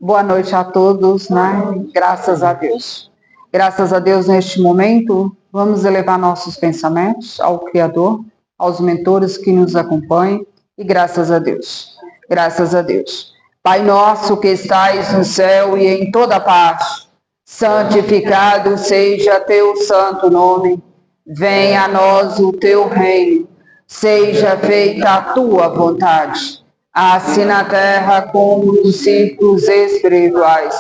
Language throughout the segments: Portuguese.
Boa noite a todos, né? Graças a Deus. Graças a Deus, neste momento, vamos elevar nossos pensamentos ao Criador, aos mentores que nos acompanham, e graças a Deus. Graças a Deus. Pai nosso que estais no céu e em toda parte, santificado seja teu santo nome. Venha a nós o teu reino. Seja feita a tua vontade, assim na terra como nos círculos espirituais.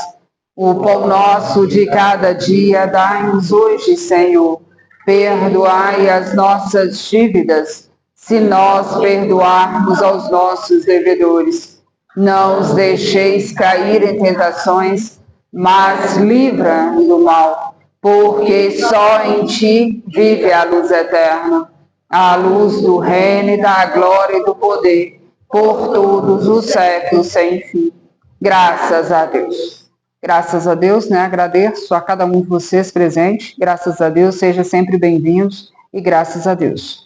O pão nosso de cada dia dai-nos hoje, Senhor. Perdoai as nossas dívidas, se nós perdoarmos aos nossos devedores. Não os deixeis cair em tentações, mas livra do mal, porque só em ti vive a luz eterna, a luz do reino e da glória e do poder, por todos os séculos sem fim. Graças a Deus. Graças a Deus, né? Agradeço a cada um de vocês presente. Graças a Deus, sejam sempre bem-vindos e graças a Deus.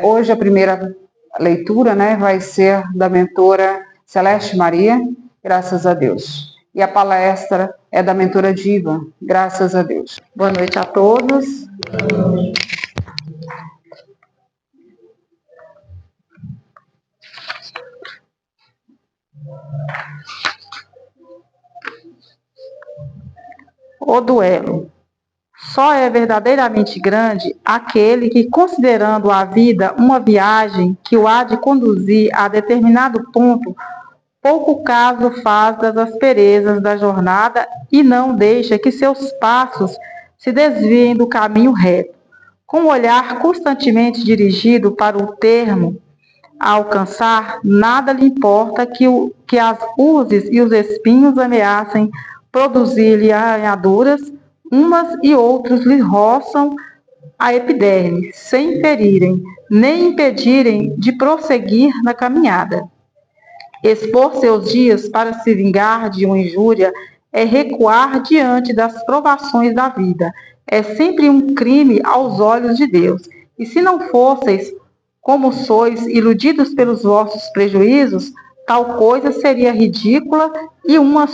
Hoje a primeira leitura, né, vai ser da mentora Celeste Maria, graças a Deus. E a palestra é da mentora Diva, graças a Deus. Boa noite a todos. O duelo. Só é verdadeiramente grande aquele que, considerando a vida uma viagem que o há de conduzir a determinado ponto, pouco caso faz das asperezas da jornada e não deixa que seus passos se desviem do caminho reto. Com o olhar constantemente dirigido para o termo a alcançar, nada lhe importa que as urzes e os espinhos ameacem produzir-lhe arranhaduras, umas e outros lhe roçam a epiderme, sem ferirem, nem impedirem de prosseguir na caminhada. Expor seus dias para se vingar de uma injúria é recuar diante das provações da vida. É sempre um crime aos olhos de Deus. E se não fosseis, como sois, iludidos pelos vossos prejuízos, tal coisa seria ridícula e uma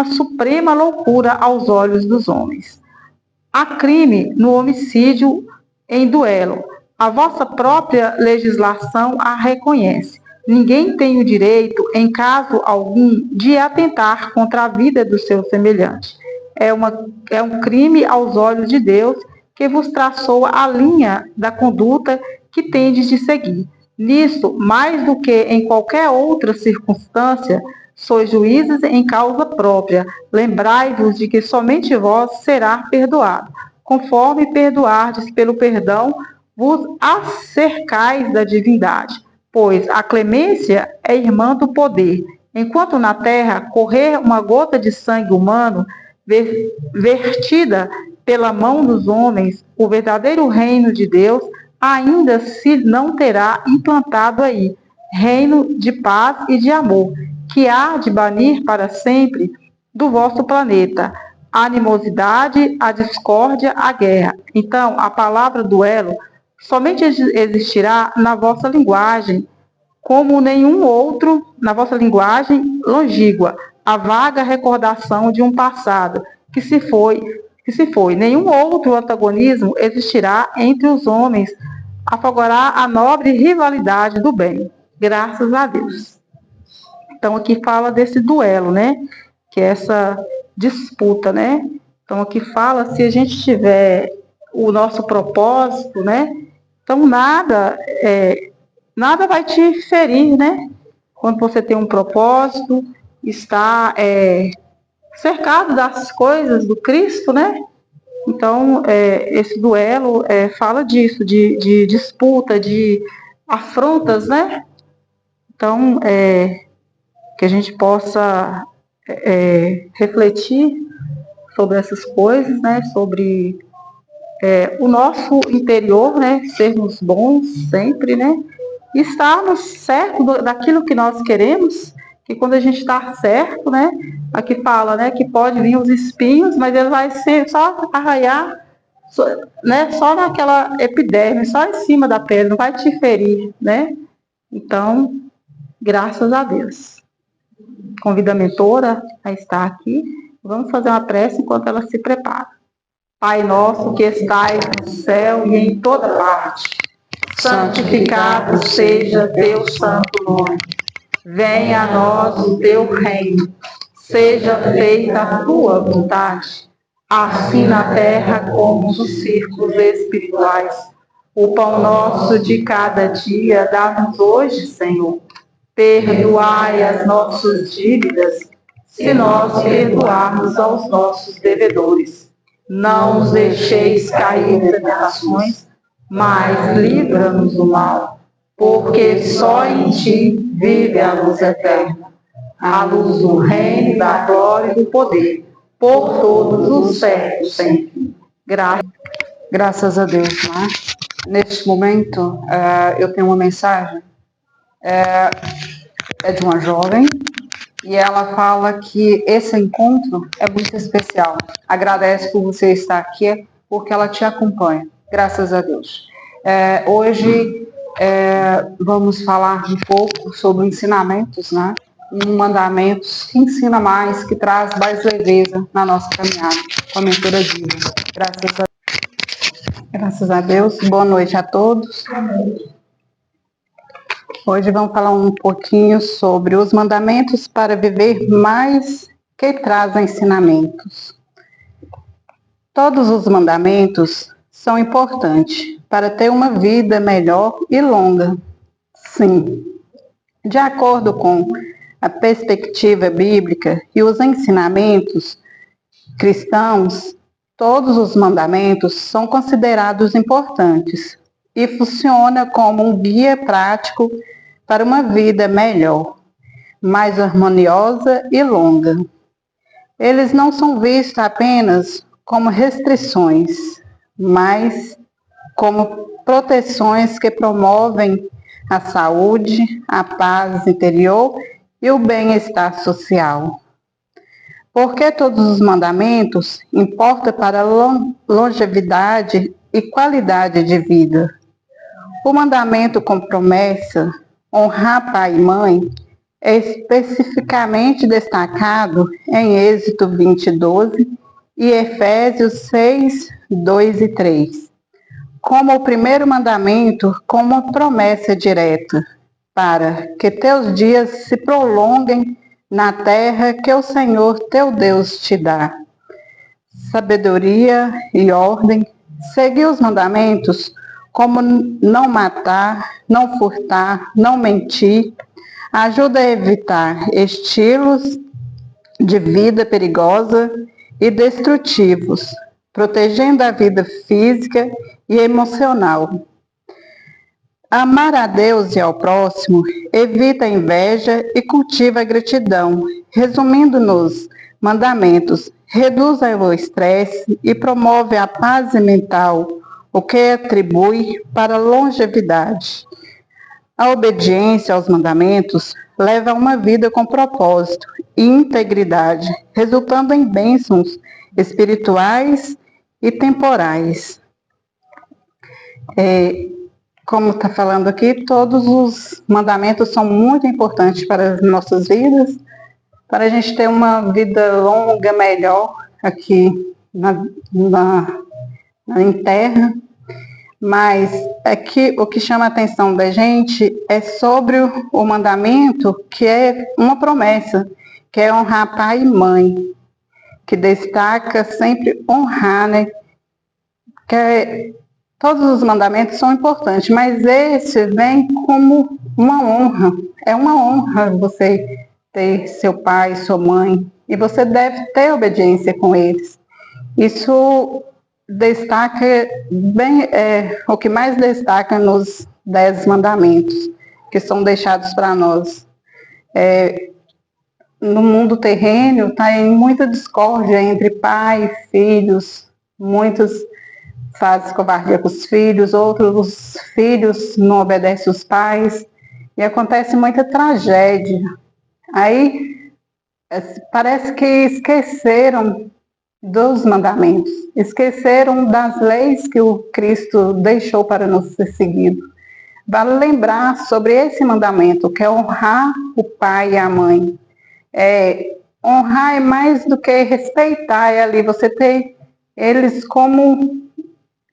suprema loucura aos olhos dos homens. Há crime no homicídio em duelo. A vossa própria legislação a reconhece. Ninguém tem o direito, em caso algum, de atentar contra a vida do seu semelhante. É um crime aos olhos de Deus, que vos traçou a linha da conduta que tendes de seguir. Nisso, mais do que em qualquer outra circunstância, sois juízes em causa própria. Lembrai-vos de que somente vós será perdoado. Conforme perdoardes pelo perdão, vos acercais da divindade. Pois a clemência é irmã do poder. Enquanto na terra correr uma gota de sangue humano, vertida pela mão dos homens, o verdadeiro reino de Deus ainda se não terá implantado aí, reino de paz e de amor, que há de banir para sempre do vosso planeta a animosidade, a discórdia, a guerra. Então, a palavra duelo somente existirá na vossa linguagem, como nenhum outro, na vossa linguagem longínqua, a vaga recordação de um passado que se foi. Nenhum outro antagonismo existirá entre os homens, afogará a nobre rivalidade do bem. Graças a Deus. Então, aqui fala desse duelo, né? Que é essa disputa, né? Então, aqui fala, se a gente tiver o nosso propósito, né? Então, nada vai te ferir, né? Quando você tem um propósito, está cercado das coisas do Cristo, né? Então, esse duelo fala disso, de disputa, de afrontas, né? Então, que a gente possa refletir sobre essas coisas, né? Sobre o nosso interior, né? Sermos bons sempre, né? E estarmos certos daquilo que nós queremos, que quando a gente está certo, né? Aqui fala, né? Que pode vir os espinhos, mas ele vai ser só arranhar, né? Só naquela epiderme, só em cima da pele, não vai te ferir, né? Então, graças a Deus. convido a mentora a estar aqui. Vamos fazer uma prece enquanto ela se prepara. Pai nosso que estais no céu e em toda parte, santificado seja teu santo nome. Venha a nós o teu reino. Seja feita a tua vontade, assim na terra como nos círculos espirituais. O pão nosso de cada dia dá-nos hoje, Senhor. Perdoai as nossas dívidas, se nós perdoarmos aos nossos devedores. Não nos deixeis cair em tentações, mas livra-nos do mal, porque só em ti vive a luz eterna, a luz do reino, da glória e do poder, por todos os séculos sem fim. Graças a Deus, né? Neste momento, eu tenho uma mensagem, é de uma jovem, e ela fala que esse encontro é muito especial. Agradece por você estar aqui, porque ela te acompanha. Graças a Deus. Hoje vamos falar um pouco sobre ensinamentos, né? Mandamentos que ensina mais, que traz mais leveza na nossa caminhada com a mentora Diva. Graças a Deus. Boa noite a todos. Hoje vamos falar um pouquinho sobre os mandamentos para viver mais, que trazem ensinamentos. Todos os mandamentos são importantes para ter uma vida melhor e longa. Sim, de acordo com a perspectiva bíblica e os ensinamentos cristãos, todos os mandamentos são considerados importantes e funcionam como um guia prático para uma vida melhor, mais harmoniosa e longa. Eles não são vistos apenas como restrições, mas como proteções que promovem a saúde, a paz interior e o bem-estar social. Porque todos os mandamentos importam para a longevidade e qualidade de vida. O mandamento com promessa, honrar pai e mãe, é especificamente destacado em Êxodo 20:12 e Efésios 6:2 e 3, como o primeiro mandamento com uma promessa direta, para que teus dias se prolonguem na terra que o Senhor teu Deus te dá. Sabedoria e ordem, seguir os mandamentos como não matar, não furtar, não mentir, ajuda a evitar estilos de vida perigosa e destrutivos, protegendo a vida física e emocional. Amar a Deus e ao próximo evita a inveja e cultiva a gratidão. Resumindo nos mandamentos, reduz o estresse e promove a paz mental, o que atribui para a longevidade. A obediência aos mandamentos leva a uma vida com propósito e integridade, resultando em bênçãos espirituais e temporais. Como está falando aqui, todos os mandamentos são muito importantes para as nossas vidas, para a gente ter uma vida longa, melhor aqui em terra. Mas aqui o que chama a atenção da gente é sobre o mandamento, que é uma promessa, que é honrar pai e mãe, que destaca sempre honrar, né? Todos os mandamentos são importantes, mas esse vem como uma honra. É uma honra você ter seu pai, sua mãe, e você deve ter obediência com eles. Isso destaca bem, o que mais destaca nos 10 mandamentos que são deixados para nós. No mundo terreno está em muita discórdia entre pai e filhos, muitos fazem covardia com os filhos, outros filhos não obedecem os pais, e acontece muita tragédia. Aí parece que esqueceram dos mandamentos, esqueceram das leis que o Cristo deixou para nos ser seguido. Vale lembrar sobre esse mandamento, que é honrar o pai e a mãe. Honrar é mais do que respeitar, é ali você ter eles como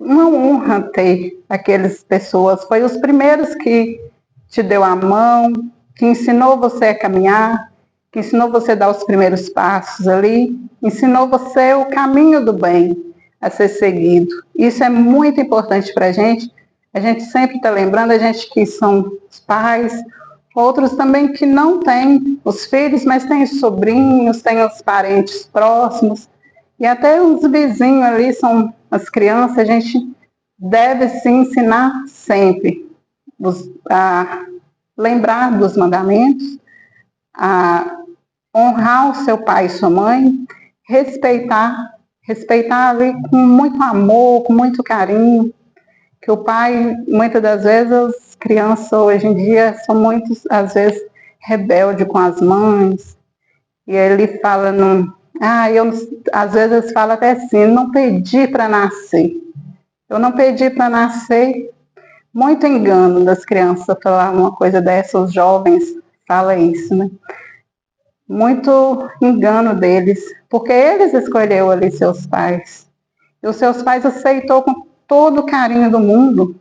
uma honra ter aquelas pessoas. Foi os primeiros que te deu a mão, que ensinou você a caminhar, que ensinou você a dar os primeiros passos ali, ensinou você o caminho do bem a ser seguido. Isso é muito importante para a gente sempre está lembrando, a gente que são os pais, outros também que não têm os filhos, mas têm os sobrinhos, têm os parentes próximos, e até os vizinhos ali são as crianças, a gente deve se ensinar sempre a lembrar dos mandamentos, a honrar o seu pai e sua mãe, respeitar ali com muito amor, com muito carinho, que o pai, muitas das vezes, as crianças hoje em dia são muito, às vezes, rebeldes com as mães, e ele fala, às vezes fala até assim, não pedi para nascer. Eu não pedi para nascer. Muito engano das crianças falar uma coisa dessa, os jovens falam isso, né? Muito engano deles, porque eles escolheram ali seus pais. E os seus pais aceitou com todo o carinho do mundo.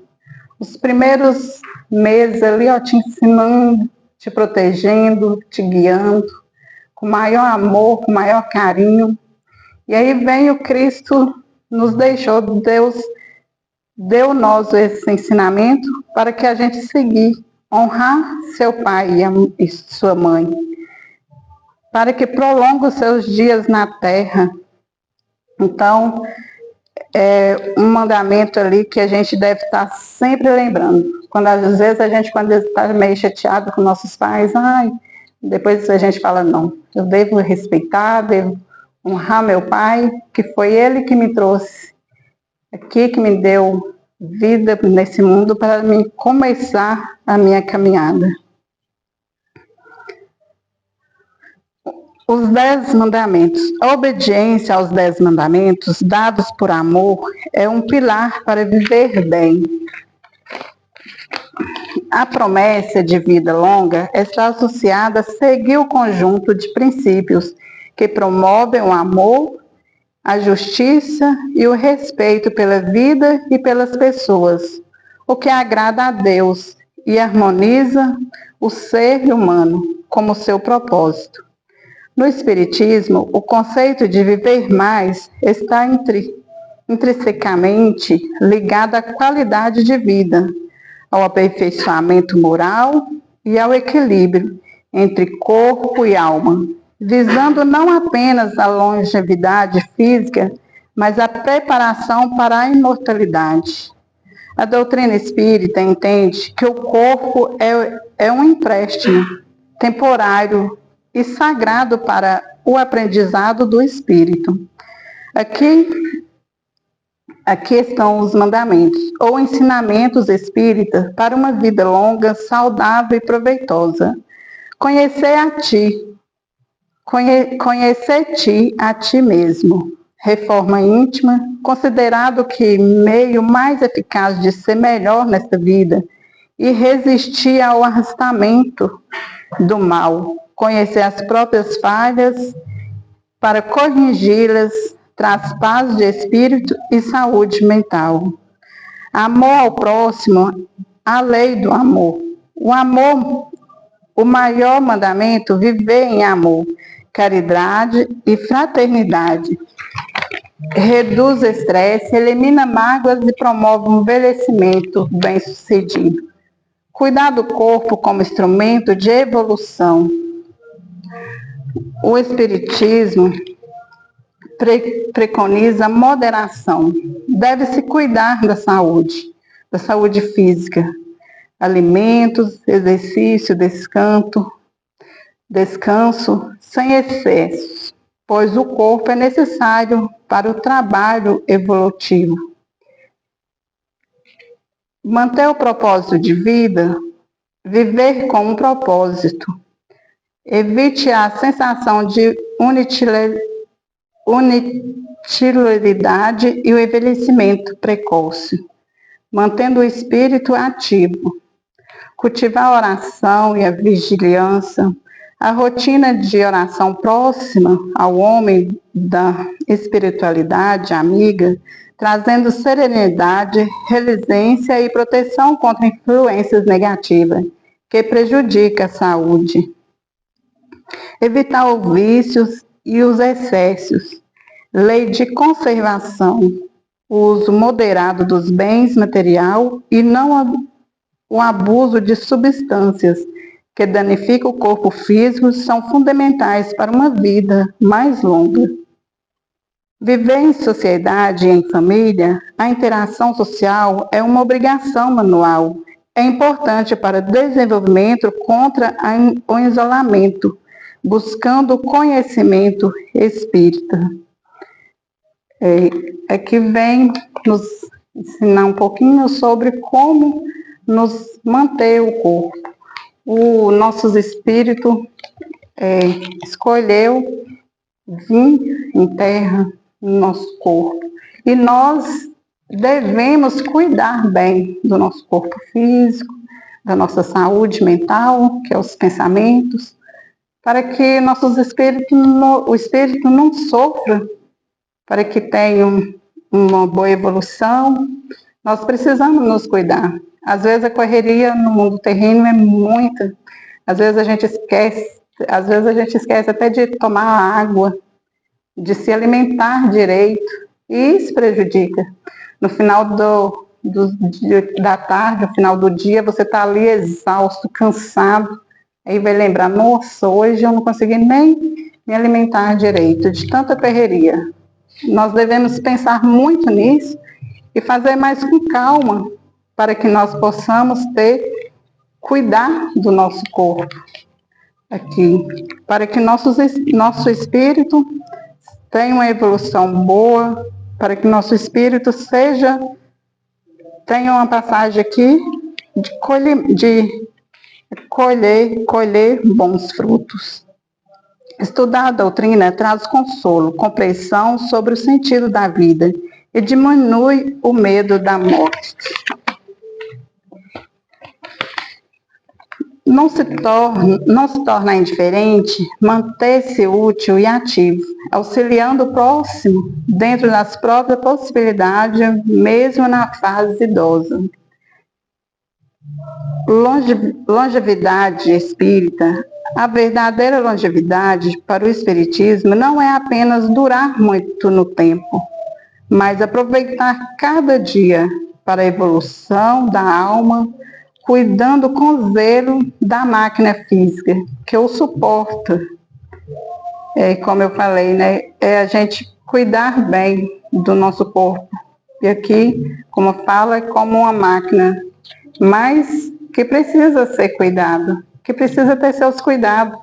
Os primeiros meses ali, te ensinando, te protegendo, te guiando, com maior amor, com maior carinho. E aí vem o Cristo, nos deixou, Deus deu-nos esse ensinamento para que a gente seguir, honrar seu pai e sua mãe, para que prolongue os seus dias na terra. Então, é um mandamento ali que a gente deve estar sempre lembrando. Às vezes quando está meio chateado com nossos pais, depois a gente fala, não, eu devo respeitar, devo honrar meu pai, que foi ele que me trouxe aqui, que me deu vida nesse mundo para mim começar a minha caminhada. Os 10 mandamentos. A obediência aos 10 mandamentos, dados por amor, é um pilar para viver bem. A promessa de vida longa está associada a seguir o conjunto de princípios que promovem o amor, a justiça e o respeito pela vida e pelas pessoas, o que agrada a Deus e harmoniza o ser humano como seu propósito. No Espiritismo, o conceito de viver mais está intrinsecamente ligado à qualidade de vida, ao aperfeiçoamento moral e ao equilíbrio entre corpo e alma, visando não apenas a longevidade física, mas a preparação para a imortalidade. A doutrina espírita entende que o corpo é um empréstimo temporário e sagrado para o aprendizado do espírito. Aqui estão os mandamentos, ou ensinamentos espíritas para uma vida longa, saudável e proveitosa. Conhecer-te a ti mesmo. Reforma íntima, considerado que meio mais eficaz de ser melhor nesta vida e resistir ao arrastamento do mal. Conhecer as próprias falhas para corrigi-las, traz paz de espírito e saúde mental. Amor ao próximo, a lei do amor. O amor, o maior mandamento, viver em amor, caridade e fraternidade. Reduz estresse, elimina mágoas e promove um envelhecimento bem-sucedido. Cuidar do corpo como instrumento de evolução. O Espiritismo preconiza moderação. Deve-se cuidar da saúde física, alimentos, exercício, descanso sem excessos, pois o corpo é necessário para o trabalho evolutivo. Manter o propósito de vida, viver com um propósito. Evite a sensação de inutilidade e o envelhecimento precoce, mantendo o espírito ativo. Cultivar a oração e a vigilância, A rotina de oração próxima ao homem da espiritualidade amiga, trazendo serenidade, resiliência e proteção contra influências negativas que prejudicam a saúde. Evitar os vícios e os excessos. Lei de conservação. O uso moderado dos bens material e não o abuso de substâncias que danificam o corpo físico são fundamentais para uma vida mais longa. Viver em sociedade e em família, a interação social é uma obrigação manual. É importante para o desenvolvimento contra o isolamento, buscando o conhecimento espírita. Aqui vem nos ensinar um pouquinho sobre como nos manter o corpo. O nosso espírito escolheu vir em terra no nosso corpo. E nós devemos cuidar bem do nosso corpo físico, da nossa saúde mental, que é os pensamentos, para que o espírito não sofra, para que tenha uma boa evolução. Nós precisamos nos cuidar. Às vezes a correria no mundo terreno é muita. Às vezes a gente esquece até de tomar água, de se alimentar direito, e isso prejudica. No final da tarde, no final do dia, você está ali exausto, cansado, aí vai lembrar, nossa, hoje eu não consegui nem me alimentar direito, de tanta correria. Nós devemos pensar muito nisso e fazer mais com calma, para que nós possamos cuidar do nosso corpo aqui, para que nosso espírito tenha uma evolução boa, para que nosso espírito tenha uma passagem aqui de colher bons frutos. Estudar a doutrina traz consolo, compreensão sobre o sentido da vida e diminui o medo da morte. Não se torna indiferente, manter-se útil e ativo, auxiliando o próximo dentro das próprias possibilidades, mesmo na fase idosa. Longevidade espírita. A verdadeira longevidade para o espiritismo não é apenas durar muito no tempo, mas aproveitar cada dia para a evolução da alma, cuidando com zelo da máquina física, que o suporta. Como eu falei, né? A gente cuidar bem do nosso corpo. E aqui, como fala, é como uma máquina, mas que precisa ser cuidado, que precisa ter seus cuidados.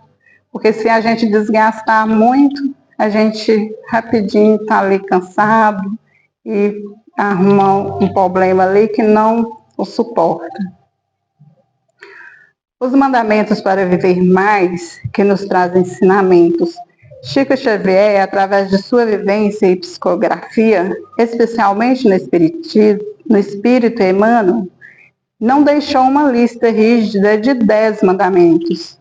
Porque se a gente desgastar muito, a gente rapidinho está ali cansado e arruma um problema ali que não o suporta. Os mandamentos para viver mais, que nos trazem ensinamentos. Chico Xavier, através de sua vivência e psicografia, especialmente no Espírito Emmanuel, não deixou uma lista rígida de 10 mandamentos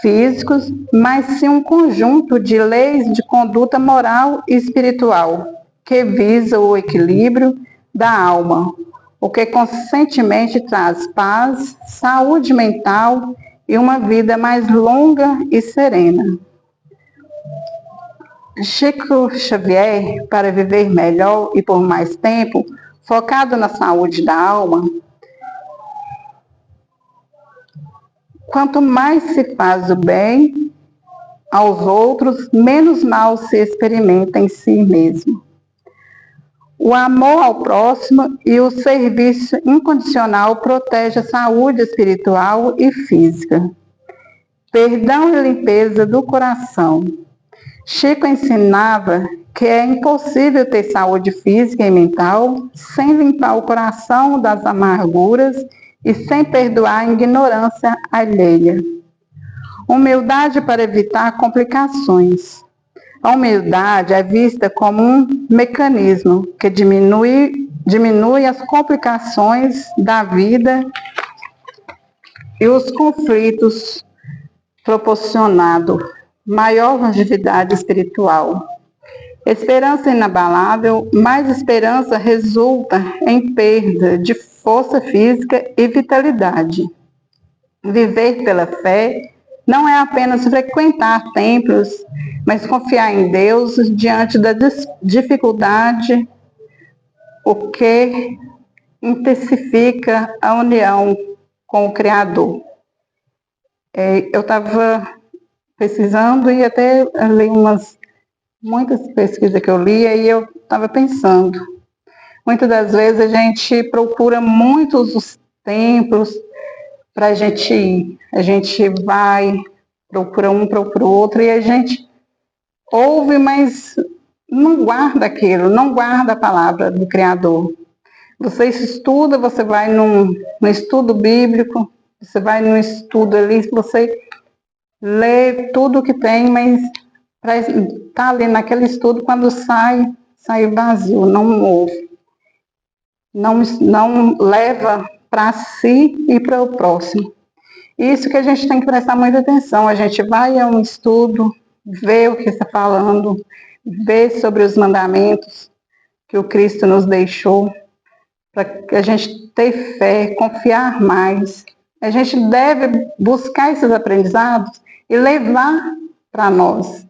físicos, mas sim um conjunto de leis de conduta moral e espiritual, que visa o equilíbrio da alma, o que conscientemente traz paz, saúde mental e uma vida mais longa e serena. Chico Xavier, para viver melhor e por mais tempo, focado na saúde da alma, quanto mais se faz o bem aos outros, menos mal se experimenta em si mesmo. O amor ao próximo e o serviço incondicional protege a saúde espiritual e física. Perdão e limpeza do coração. Chico ensinava que é impossível ter saúde física e mental sem limpar o coração das amarguras e sem perdoar a ignorância alheia. Humildade para evitar complicações. A humildade é vista como um mecanismo que diminui as complicações da vida e os conflitos proporcionado maior longevidade espiritual. Esperança inabalável, mais esperança resulta em perda de força física e vitalidade. Viver pela fé não é apenas frequentar templos, mas confiar em Deus diante da dificuldade, o que intensifica a união com o Criador. Eu estava pesquisando e até li muitas pesquisas que eu li, e eu estava pensando, muitas das vezes a gente procura muitos os templos para a gente ir. A gente vai, procura um, procura outro, e a gente ouve, mas não guarda aquilo, não guarda a palavra do Criador. Você estuda, você vai no estudo bíblico, você vai no estudo ali, você lê tudo que tem, mas está ali naquele estudo, quando sai vazio, não ouve. Não leva para si e para o próximo. Isso que a gente tem que prestar muita atenção. A gente vai a um estudo, vê o que está falando, vê sobre os mandamentos que o Cristo nos deixou, para a gente ter fé, confiar mais. A gente deve buscar esses aprendizados e levar para nós,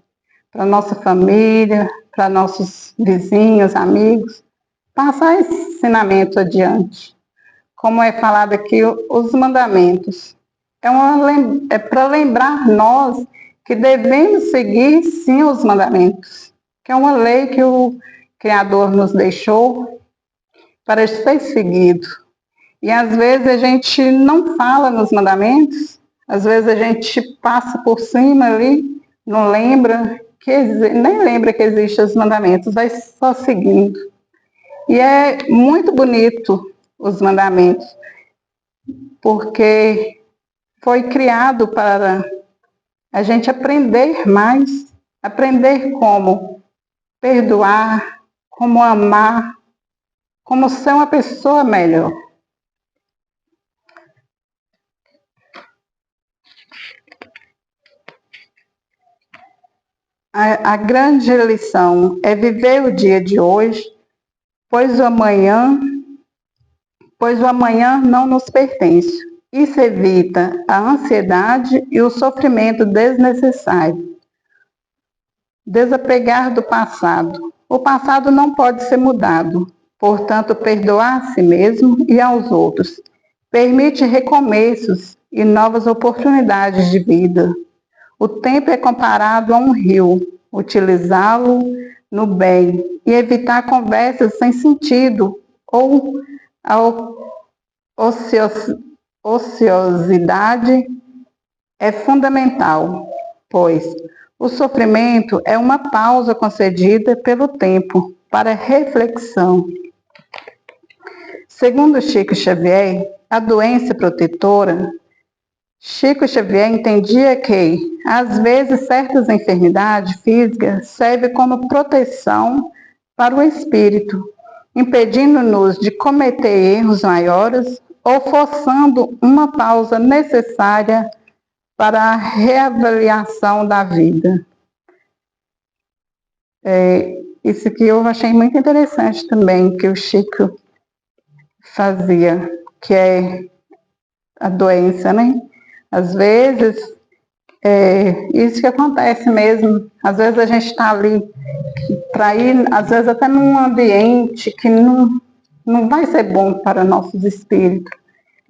para nossa família, para nossos vizinhos, amigos, passar esse ensinamento adiante. Como é falado aqui, os mandamentos. É para lembrar nós que devemos seguir, sim, os mandamentos, que é uma lei que o Criador nos deixou para ser seguido. E às vezes a gente não fala nos mandamentos, às vezes a gente passa por cima ali, não lembra, nem lembra que existem os mandamentos, vai só seguindo. E é muito bonito os mandamentos, porque foi criado para a gente aprender mais, aprender como perdoar, como amar, como ser uma pessoa melhor. A grande lição é viver o dia de hoje, pois o amanhã não nos pertence. Isso evita a ansiedade e o sofrimento desnecessário. Desapegar do passado. O passado não pode ser mudado, portanto, perdoar a si mesmo e aos outros permite recomeços e novas oportunidades de vida. O tempo é comparado a um rio, utilizá-lo no bem e evitar conversas sem sentido ou a ociosidade é fundamental, pois o sofrimento é uma pausa concedida pelo tempo para reflexão. Segundo Chico Xavier, a doença protetora, Chico Xavier entendia que, às vezes, certas enfermidades físicas servem como proteção para o espírito, impedindo-nos de cometer erros maiores ou forçando uma pausa necessária para a reavaliação da vida. Isso que eu achei muito interessante também, que o Chico fazia, que é a doença, né? Às vezes, isso que acontece mesmo. Às vezes a gente está ali para ir, às vezes até num ambiente que não vai ser bom para nossos espíritos.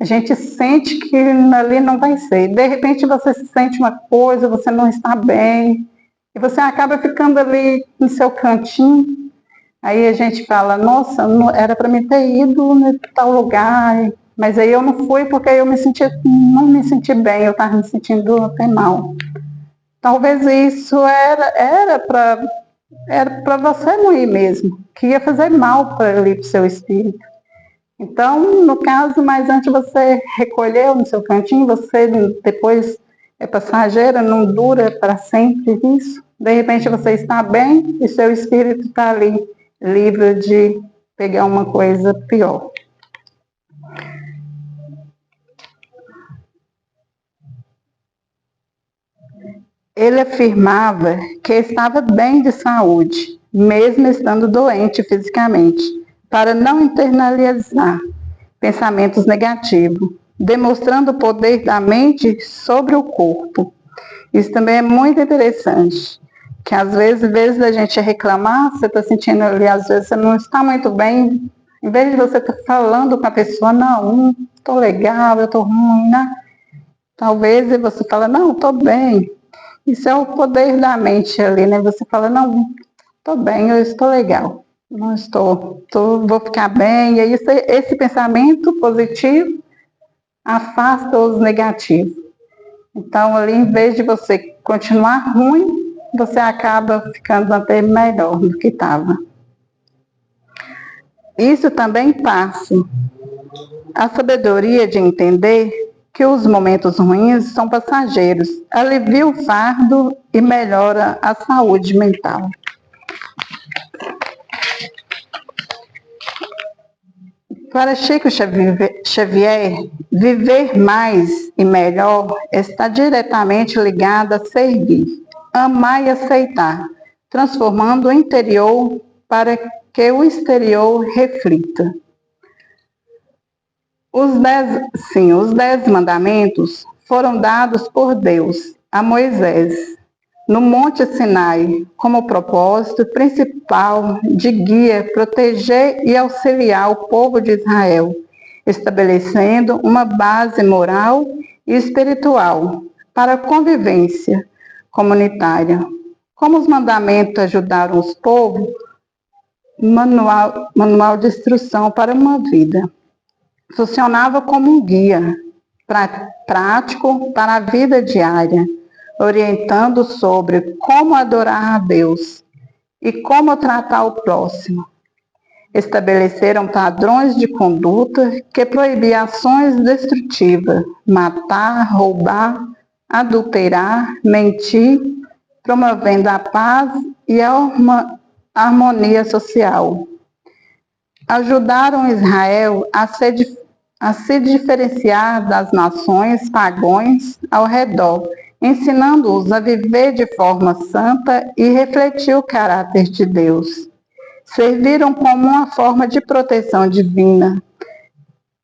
A gente sente que ali não vai ser. De repente você se sente uma coisa, você não está bem, e você acaba ficando ali no seu cantinho. Aí a gente fala, nossa, era para me ter ido em tal lugar, mas aí eu não fui porque eu não me senti bem, eu estava me sentindo até mal. Talvez isso era para você não ir mesmo, que ia fazer mal para o seu espírito. Então, no caso, mas antes você recolheu no seu cantinho, você depois é passageira, não dura para sempre isso. De repente você está bem e seu espírito está ali, livre de pegar uma coisa pior. Ele afirmava que estava bem de saúde, mesmo estando doente fisicamente, para não internalizar pensamentos negativos, demonstrando o poder da mente sobre o corpo. Isso também é muito interessante, que às vezes, em vez da gente reclamar, você está sentindo ali, às vezes você não está muito bem, em vez de você estar falando com a pessoa, não estou legal, eu estou ruim, né? Talvez você fala, não, estou bem. Isso é o poder da mente ali, né? Você fala, não, estou bem, eu estou legal, não vou ficar bem. E aí esse pensamento positivo afasta os negativos. Então, ali, em vez de você continuar ruim, você acaba ficando até melhor do que estava. Isso também passa a sabedoria de entender que os momentos ruins são passageiros, alivia o fardo e melhora a saúde mental. Para Chico Xavier, viver mais e melhor está diretamente ligado a servir, amar e aceitar, transformando o interior para que o exterior reflita. Os 10 mandamentos foram dados por Deus a Moisés no Monte Sinai, como propósito principal de guia, proteger e auxiliar o povo de Israel, estabelecendo uma base moral e espiritual para a convivência comunitária. Como os mandamentos ajudaram os povos, manual de instrução para uma vida. Funcionava como um guia prático para a vida diária, orientando sobre como adorar a Deus e como tratar o próximo. Estabeleceram padrões de conduta que proibiam ações destrutivas, matar, roubar, adulterar, mentir, promovendo a paz e a harmonia social. Ajudaram Israel a se diferenciar das nações pagãs ao redor, ensinando-os a viver de forma santa e refletir o caráter de Deus. Serviram como uma forma de proteção divina,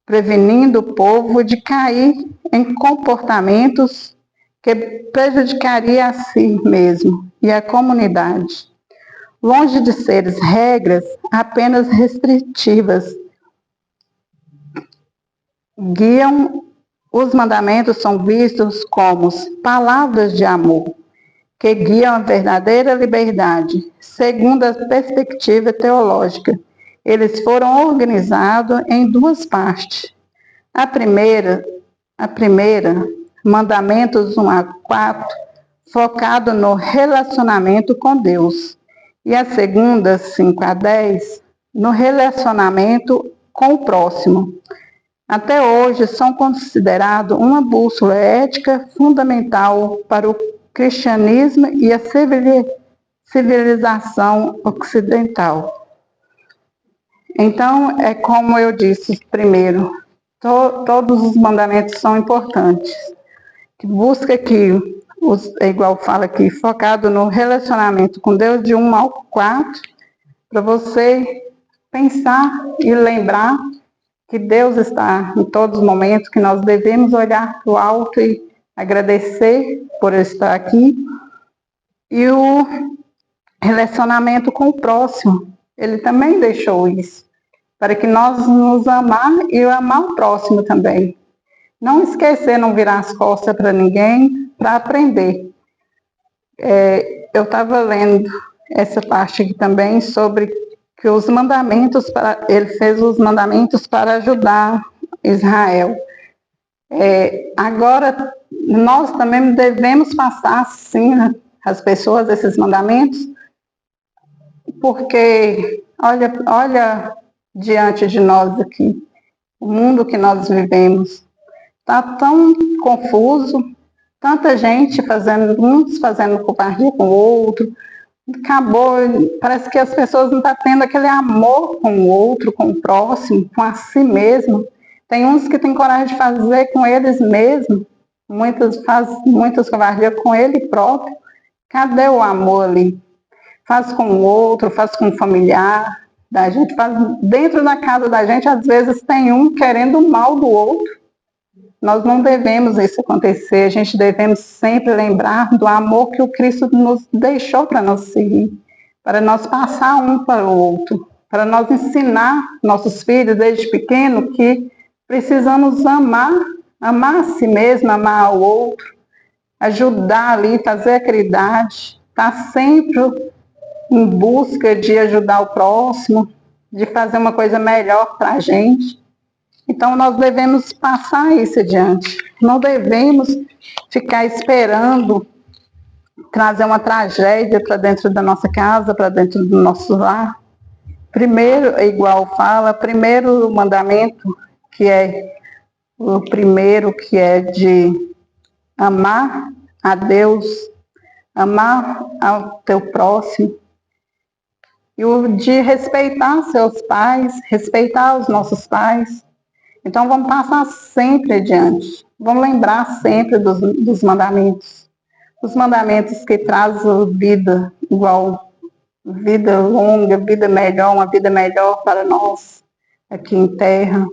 prevenindo o povo de cair em comportamentos que prejudicariam a si mesmo e a comunidade. Longe de serem regras apenas restritivas, os mandamentos são vistos como palavras de amor, que guiam a verdadeira liberdade, segundo a perspectiva teológica. Eles foram organizados em 2 partes. A primeira, mandamentos 1 a 4, focado no relacionamento com Deus. E a segunda, 5 a 10, no relacionamento com o próximo. Até hoje, são considerados uma bússola ética fundamental para o cristianismo e a civilização ocidental. Então, é como eu disse primeiro, todos os mandamentos são importantes. Busca que, igual fala aqui, focado no relacionamento com Deus de 1 ao 4, para você pensar e lembrar que Deus está em todos os momentos, que nós devemos olhar para o alto e agradecer por estar aqui. E o relacionamento com o próximo, ele também deixou isso, para que nós nos amar e amar o próximo também. Não esquecer, não virar as costas para ninguém, para aprender. Eu estava lendo essa parte aqui também sobre que os mandamentos, ele fez os mandamentos para ajudar Israel. Agora, nós também devemos passar, sim, às pessoas esses mandamentos, porque olha diante de nós aqui, o mundo que nós vivemos está tão confuso, tanta gente uns fazendo covardia com o outro, acabou, parece que as pessoas não estão tendo aquele amor com o outro, com o próximo, com a si mesmo. Tem uns que têm coragem de fazer com eles mesmos, muitas covardias com ele próprio, Cadê o amor ali? Faz com o outro, faz com o familiar da gente, faz dentro da casa da gente, às vezes tem um querendo o mal do outro. Nós não devemos isso acontecer, a gente devemos sempre lembrar do amor que o Cristo nos deixou para nós seguir, para nós passar um para o outro, para nós ensinar nossos filhos desde pequeno que precisamos amar a si mesmo, amar o outro, ajudar ali, fazer a caridade, estar sempre em busca de ajudar o próximo, de fazer uma coisa melhor para a gente. Então, nós devemos passar isso adiante. Não devemos ficar esperando trazer uma tragédia para dentro da nossa casa, para dentro do nosso lar. Primeiro, igual fala, primeiro mandamento, que é o primeiro, que é de amar a Deus, amar ao teu próximo, e o de respeitar seus pais, respeitar os nossos pais. Então, vamos passar sempre adiante. Vamos lembrar sempre dos mandamentos. Os mandamentos que trazem vida igual, vida longa, vida melhor, uma vida melhor para nós aqui em terra.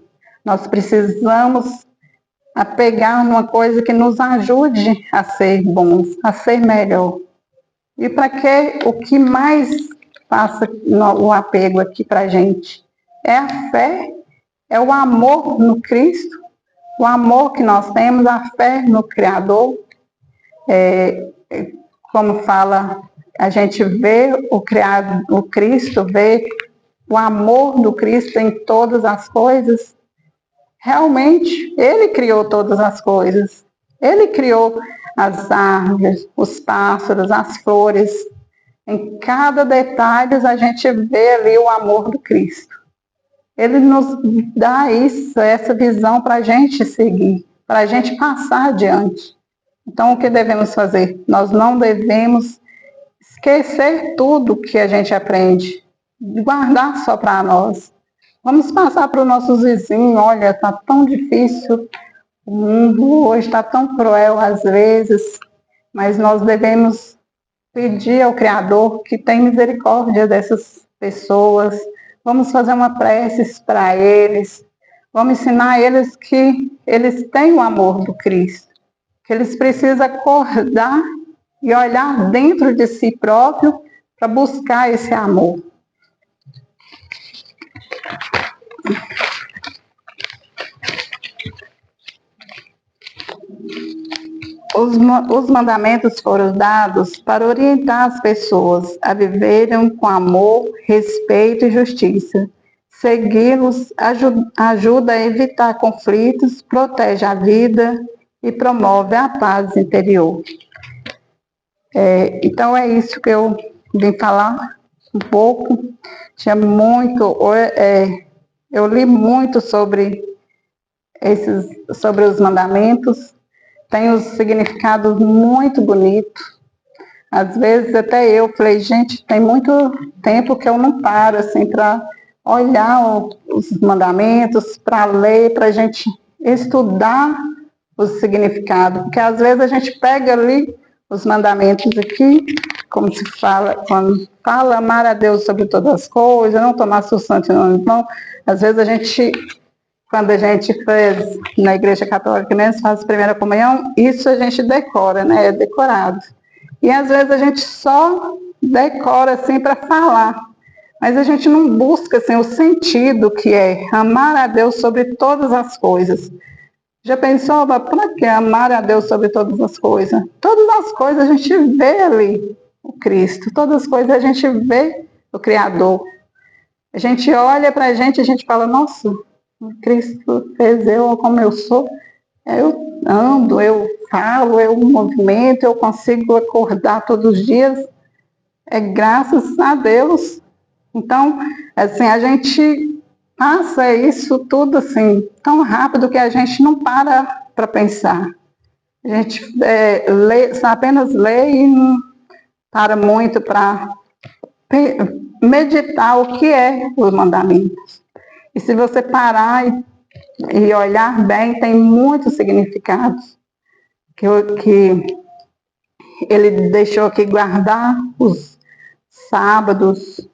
Nós precisamos apegar numa coisa que nos ajude a ser bons, a ser melhor. E para que o que mais passa o apego aqui para a gente é a fé, é o amor no Cristo, o amor que nós temos, a fé no Criador. Como fala, a gente vê o Cristo, vê o amor do Cristo em todas as coisas. Realmente, Ele criou todas as coisas. Ele criou as árvores, os pássaros, as flores. Em cada detalhe a gente vê ali o amor do Cristo. Ele nos dá isso, essa visão para a gente seguir, para a gente passar adiante. Então, o que devemos fazer? Nós não devemos esquecer tudo que a gente aprende, guardar só para nós. Vamos passar para os nossos vizinhos, olha, está tão difícil, o mundo hoje está tão cruel às vezes, mas nós devemos pedir ao Criador que tenha misericórdia dessas pessoas. Vamos fazer uma prece para eles, vamos ensinar eles que eles têm o amor do Cristo, que eles precisam acordar e olhar dentro de si próprio para buscar esse amor. Os mandamentos foram dados para orientar as pessoas a viverem com amor, respeito e justiça. Segui-los ajuda a evitar conflitos, protege a vida e promove a paz interior. Então é isso que eu vim falar um pouco. Eu li muito sobre os mandamentos. Tem um significado muito bonito. Às vezes até eu falei, gente, tem muito tempo que eu não paro assim para olhar os mandamentos, para ler, para a gente estudar o significado. Porque às vezes a gente pega ali os mandamentos aqui, como se fala, quando fala amar a Deus sobre todas as coisas, não tomar substância no mão. Às vezes quando a gente fez na Igreja Católica, né, faz a primeira comunhão, isso a gente decora, né, é decorado. E às vezes a gente só decora assim para falar, mas a gente não busca assim, o sentido que é amar a Deus sobre todas as coisas. Já pensou, para que amar a Deus sobre todas as coisas? Todas as coisas a gente vê ali o Cristo, todas as coisas a gente vê o Criador. A gente olha para a gente fala, nossa, Cristo fez eu como eu sou, eu ando, eu falo, eu movimento, eu consigo acordar todos os dias, é graças a Deus. Então, assim, a gente passa isso tudo assim, tão rápido que a gente não para pensar. A gente apenas lê e não para muito para meditar o que é os mandamentos. E se você parar e olhar bem, tem muitos significados que ele deixou aqui guardar os sábados,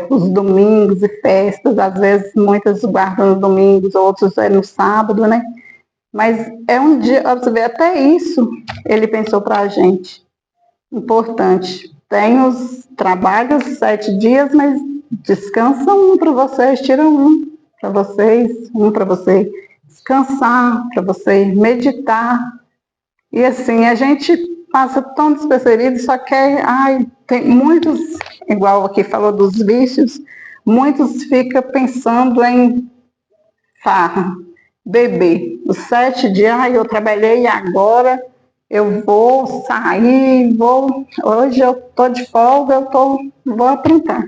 os domingos e festas. Às vezes muitas guardam nos domingos, outros é no sábado, né? Mas é um dia, você vê, até isso ele pensou para a gente. Importante. Tem os trabalhos 7 dias, mas descansa um para vocês, tira um para vocês, um para você descansar, para você meditar. E assim, a gente passa tão despercebido, só que tem muitos, igual aqui falou dos vícios, muitos ficam pensando em farra, beber. Os 7 dias, eu trabalhei agora, eu vou sair, hoje eu estou de folga, vou aprontar.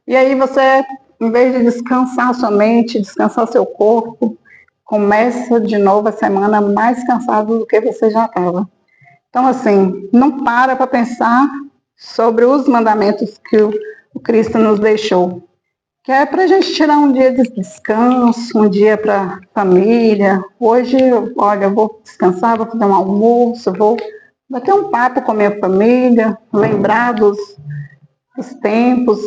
E aí você, em vez de descansar sua mente, descansar seu corpo, começa de novo a semana mais cansado do que você já estava. Então, assim, não para pensar sobre os mandamentos que o Cristo nos deixou. Que é para a gente tirar um dia de descanso, um dia para família. Hoje, olha, eu vou descansar, vou fazer um almoço, vou bater um papo com a minha família, lembrar dos tempos,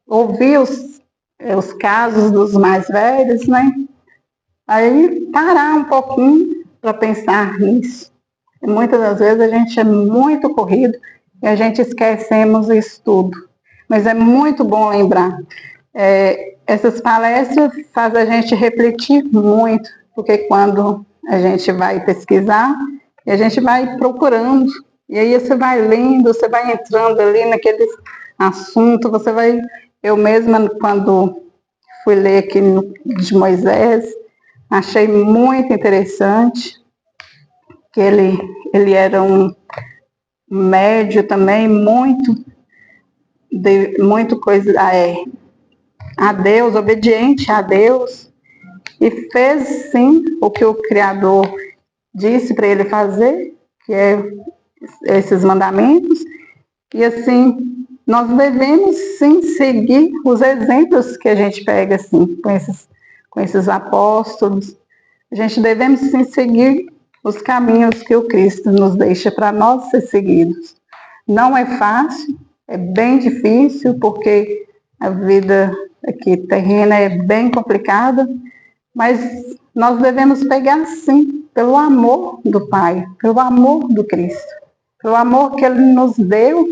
ouvir os casos dos mais velhos, né? Aí parar um pouquinho para pensar nisso. E muitas das vezes a gente é muito corrido e a gente esquecemos isso tudo. Mas é muito bom lembrar. Essas palestras fazem a gente refletir muito, porque quando a gente vai pesquisar, e a gente vai procurando, e aí você vai lendo, você vai entrando ali naquele assunto, eu mesma, quando fui ler aqui de Moisés, achei muito interessante, que ele era um médio também, muito coisa a Deus, obediente a Deus, e fez sim o que o Criador disse para ele fazer, que é esses mandamentos, e assim, nós devemos sim seguir os exemplos que a gente pega assim, com esses apóstolos. A gente devemos sim seguir os caminhos que o Cristo nos deixa para nós ser seguidos. Não é fácil, é bem difícil, porque a vida aqui terrena é bem complicada, mas nós devemos pegar sim pelo amor do Pai, pelo amor do Cristo, pelo amor que Ele nos deu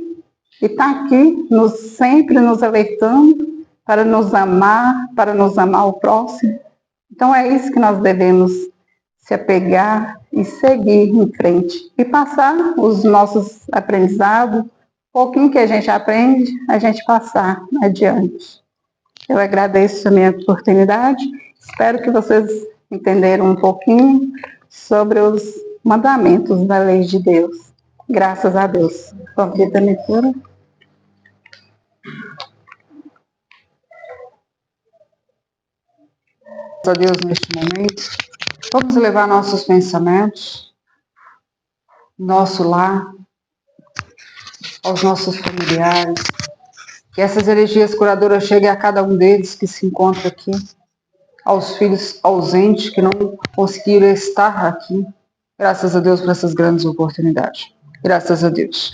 e está aqui sempre nos alertando para nos amar o próximo. Então é isso que nós devemos se apegar e seguir em frente e passar os nossos aprendizados, pouquinho que a gente aprende, a gente passar adiante. Eu agradeço a minha oportunidade, espero que vocês entenderam um pouquinho sobre os mandamentos da lei de Deus. Graças a Deus. Convido a leitura. Graças a Deus neste momento. Vamos levar nossos pensamentos, nosso lar, aos nossos familiares. Que essas energias curadoras cheguem a cada um deles que se encontra aqui, aos filhos ausentes que não conseguiram estar aqui. Graças a Deus por essas grandes oportunidades. Graças a Deus.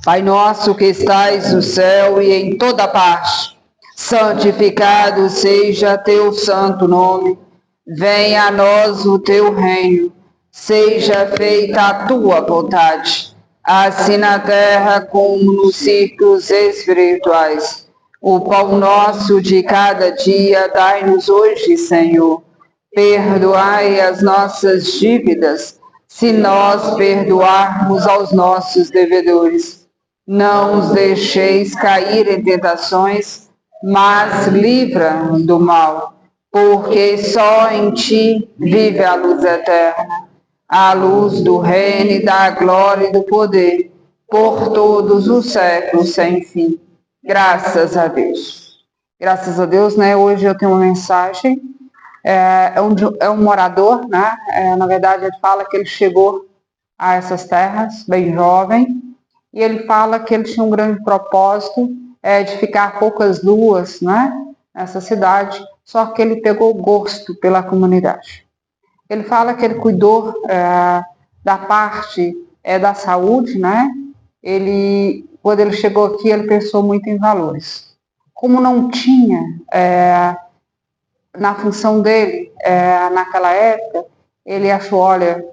Pai nosso que estais no céu e em toda parte, santificado seja teu santo nome. Venha a nós o teu reino. Seja feita a tua vontade, assim na terra como nos círculos espirituais. O pão nosso de cada dia dai-nos hoje, Senhor. Perdoai as nossas dívidas, se nós perdoarmos aos nossos devedores. Não os deixeis cair em tentações, mas livra do mal, porque só em ti vive a luz eterna, a luz do reino e da glória e do poder, por todos os séculos sem fim. Graças a Deus. Graças a Deus, né? Hoje eu tenho uma mensagem, é um morador, né? Na verdade, ele fala que ele chegou a essas terras bem jovem, e ele fala que ele tinha um grande propósito de ficar poucas luas, né? Nessa cidade, só que ele pegou gosto pela comunidade. Ele fala que ele cuidou da parte da saúde, né? Quando ele chegou aqui, ele pensou muito em valores. Como não tinha na função dele, naquela época, ele achou, olha,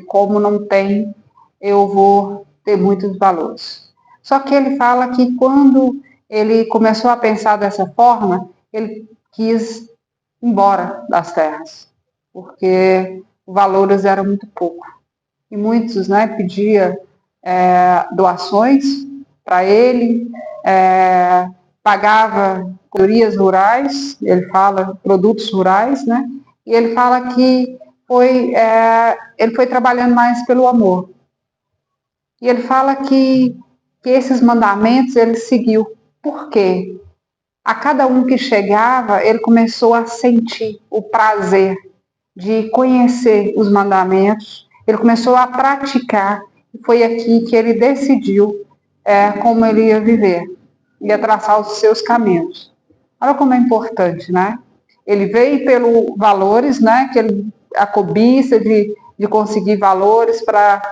como não tem, eu vou ter muitos valores. Só que ele fala que quando ele começou a pensar dessa forma, ele quis ir embora das terras, porque os valores eram muito pouco. E muitos, né, pediam doações para ele, pagava melhorias rurais, ele fala produtos rurais, né? E ele fala que ele foi trabalhando mais pelo amor. E ele fala que esses mandamentos ele seguiu. Por quê? A cada um que chegava, ele começou a sentir o prazer de conhecer os mandamentos, ele começou a praticar, e foi aqui que ele decidiu como ele ia viver, ia traçar os seus caminhos. Olha como é importante, né? Ele veio pelos valores, né? A cobiça de conseguir valores para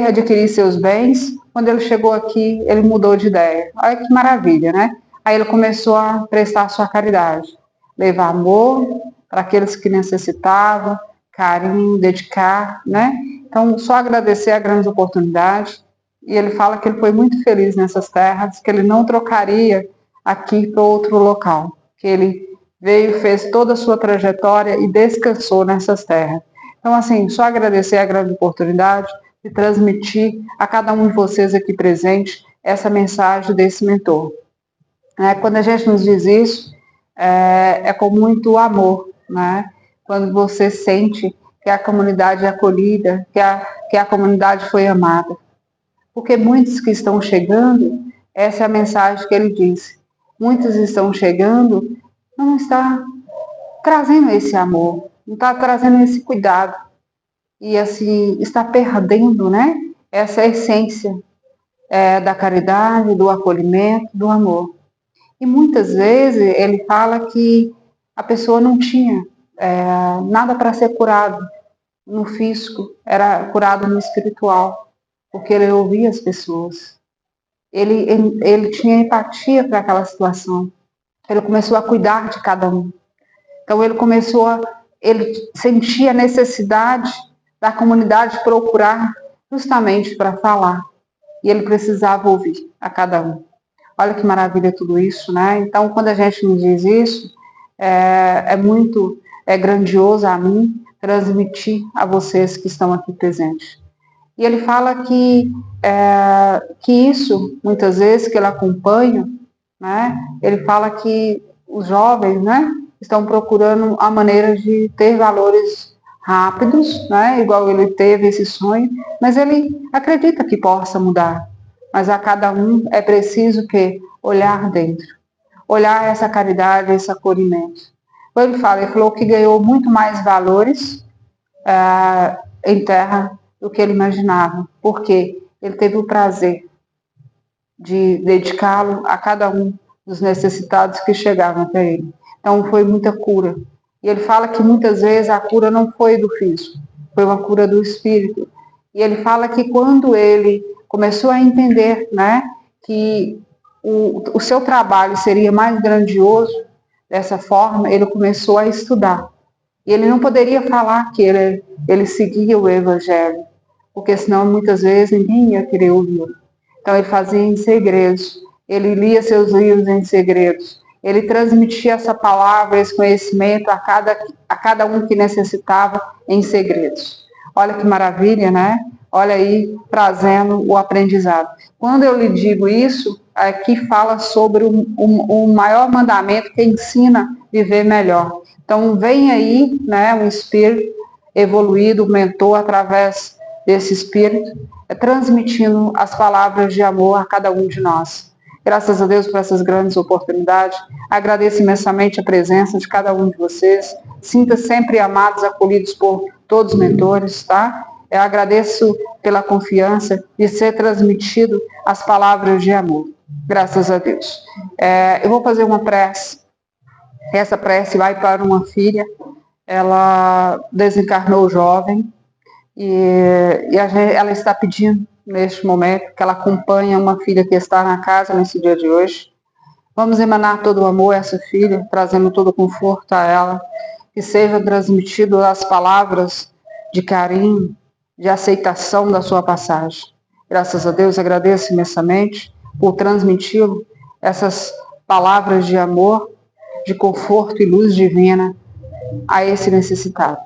adquirir seus bens. Quando ele chegou aqui, ele mudou de ideia. Olha que maravilha, né? Aí ele começou a prestar sua caridade, levar amor para aqueles que necessitavam, carinho, dedicar, né? Então, só agradecer a grande oportunidade. E ele fala que ele foi muito feliz nessas terras, que ele não trocaria aqui para outro local, que ele veio, fez toda a sua trajetória e descansou nessas terras. Então, assim, só agradecer a grande oportunidade de transmitir a cada um de vocês aqui presente essa mensagem desse mentor. Quando a gente nos diz isso, é com muito amor, né? Quando você sente que a comunidade é acolhida, que a comunidade foi amada. Porque muitos que estão chegando, essa é a mensagem que ele disse, muitos estão chegando, não está trazendo esse amor, não está trazendo esse cuidado. E assim, está perdendo, né? Essa essência da caridade, do acolhimento, do amor. E muitas vezes ele fala que a pessoa não tinha nada para ser curado no físico, era curado no espiritual, porque ele ouvia as pessoas. Ele tinha empatia para aquela situação. Ele começou a cuidar de cada um. Então ele sentia a necessidade da comunidade procurar justamente para falar. E ele precisava ouvir a cada um. Olha que maravilha tudo isso, né? Então, quando a gente me diz isso, é muito grandioso a mim transmitir a vocês que estão aqui presentes. E ele fala que isso, muitas vezes, que ele acompanha, né? Ele fala que os jovens, né, estão procurando a maneira de ter valores rápidos, né? Igual ele teve esse sonho, mas ele acredita que possa mudar. Mas a cada um é preciso que olhar dentro, olhar essa caridade, esse acolhimento. Quando ele falou que ganhou muito mais valores em terra do que ele imaginava, porque ele teve o prazer de dedicá-lo a cada um dos necessitados que chegavam até ele. Então foi muita cura. E ele fala que muitas vezes a cura não foi do físico, foi uma cura do espírito. E ele fala que quando ele começou a entender, né, que o seu trabalho seria mais grandioso dessa forma, ele começou a estudar. E ele não poderia falar que ele seguia o Evangelho, porque senão muitas vezes ninguém ia querer ouvir. Então ele fazia em segredos, ele lia seus livros em segredos, ele transmitia essa palavra, esse conhecimento a cada um que necessitava em segredos. Olha que maravilha, né? Olha aí, trazendo o aprendizado. Quando eu lhe digo isso, aqui fala sobre o maior mandamento que ensina a viver melhor. Então, vem aí, né, um espírito evoluído, um mentor, através desse espírito, transmitindo as palavras de amor a cada um de nós. Graças a Deus por essas grandes oportunidades. Agradeço imensamente a presença de cada um de vocês. Sinta sempre amados, acolhidos por todos os mentores, tá? Eu agradeço pela confiança de ser transmitido as palavras de amor. Graças a Deus. Eu vou fazer uma prece. Essa prece vai para uma filha. Ela desencarnou jovem Ela está pedindo, neste momento, que ela acompanhe uma filha que está na casa nesse dia de hoje. Vamos emanar todo o amor a essa filha, trazendo todo o conforto a ela, que seja transmitido as palavras de carinho, de aceitação da sua passagem. Graças a Deus, agradeço imensamente por transmiti-lo essas palavras de amor, de conforto e luz divina a esse necessitado.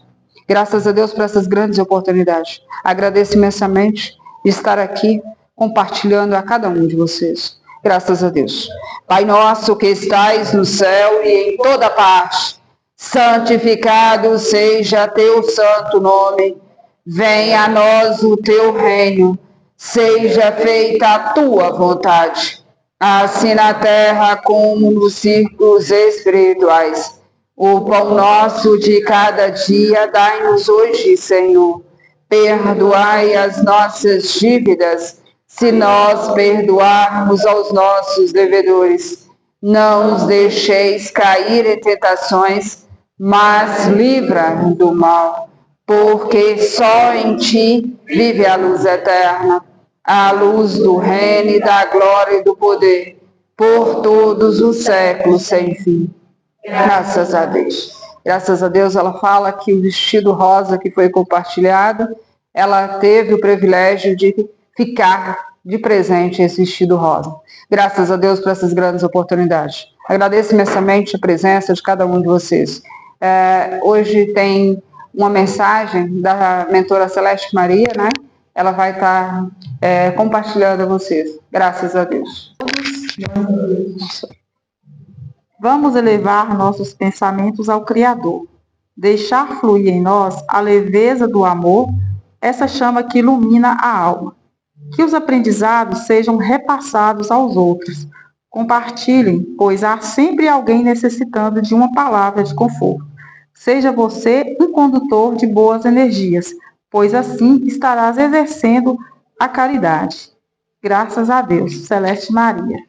Graças a Deus por essas grandes oportunidades. Agradeço imensamente de estar aqui compartilhando a cada um de vocês. Graças a Deus. Pai nosso que estais no céu e em toda parte, santificado seja teu santo nome. Venha a nós o teu reino. Seja feita a tua vontade, assim na terra como nos círculos espirituais. O pão nosso de cada dia dai-nos hoje, Senhor. Perdoai as nossas dívidas, se nós perdoarmos aos nossos devedores. Não nos deixeis cair em tentações, mas livra do mal, porque só em ti vive a luz eterna, a luz do reino e da glória e do poder, por todos os séculos sem fim. Graças a Deus. Graças a Deus, ela fala que o vestido rosa que foi compartilhado, ela teve o privilégio de ficar de presente esse vestido rosa. Graças a Deus por essas grandes oportunidades. Agradeço imensamente a presença de cada um de vocês. Hoje tem uma mensagem da mentora Celeste Maria, né? Ela vai estar compartilhando a vocês. Graças a Deus. Vamos elevar nossos pensamentos ao Criador, deixar fluir em nós a leveza do amor, essa chama que ilumina a alma. Que os aprendizados sejam repassados aos outros. Compartilhem, pois há sempre alguém necessitando de uma palavra de conforto. Seja você um condutor de boas energias, pois assim estarás exercendo a caridade. Graças a Deus. Celeste Maria.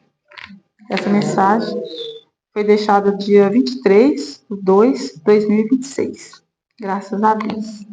Essa mensagem foi deixada dia 23/2/2026. Graças a Deus.